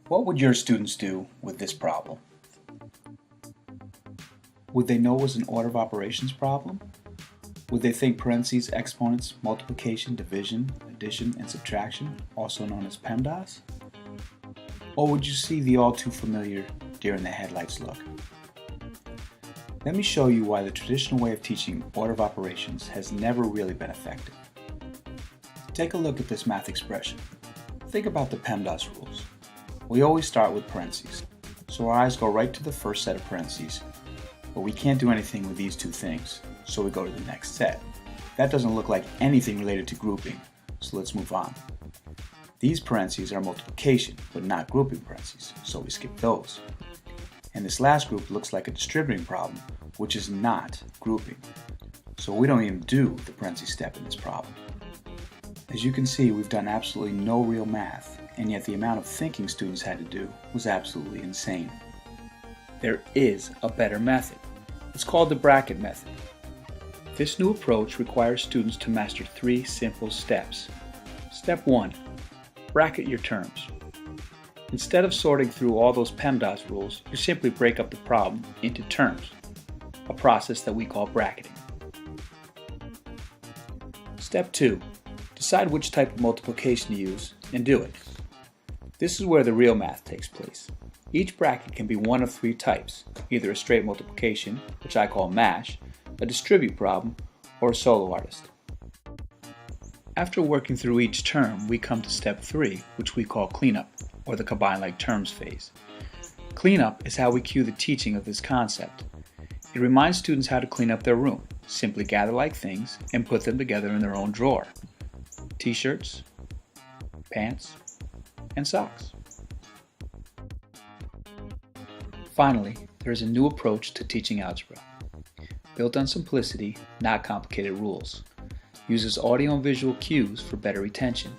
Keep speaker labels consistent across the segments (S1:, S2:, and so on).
S1: What would your students do with this problem? Would they know it was an order of operations problem? Would they think parentheses, exponents, multiplication, division, addition, and subtraction, also known as PEMDAS? Or would you see the all too familiar deer in the headlights look? Let me show you why the traditional way of teaching order of operations has never really been effective. Take a look at this math expression. Think about the PEMDAS rules. We always start with parentheses, so our eyes go right to the first set of parentheses, but we can't do anything with these two things, so we go to the next set. That doesn't look like anything related to grouping, so let's move on. These parentheses are multiplication, but not grouping parentheses, so we skip those. And this last group looks like a distributing problem, which is not grouping, so we don't even do the parentheses step in this problem. As you can see, we've done absolutely no real math, and yet the amount of thinking students had to do was absolutely insane. There is a better method. It's called the bracket method. This new approach requires students to master 3 simple steps. Step 1. Bracket your terms. Instead of sorting through all those PEMDAS rules, you simply break up the problem into terms, a process that we call bracketing. Step 2. Decide which type of multiplication to use and do it. This is where the real math takes place. Each bracket can be one of 3 types, either a straight multiplication, which I call MASH, a distribute problem, or a solo artist. After working through each term, we come to step 3, which we call cleanup, or the combine like terms phase. Cleanup is how we cue the teaching of this concept. It reminds students how to clean up their room. Simply gather like things and put them together in their own drawer. T-shirts, pants, and socks. Finally, there is a new approach to teaching algebra. Built on simplicity, not complicated rules. Uses audio and visual cues for better retention,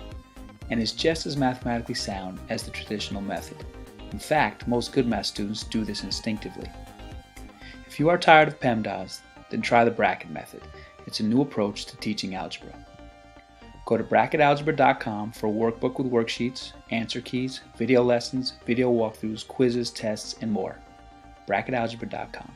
S1: and is just as mathematically sound as the traditional method. In fact, most good math students do this instinctively. If you are tired of PEMDAS, then try the bracket method. It's a new approach to teaching algebra. Go to bracketalgebra.com for a workbook with worksheets, answer keys, video lessons, video walkthroughs, quizzes, tests, and more. bracketalgebra.com.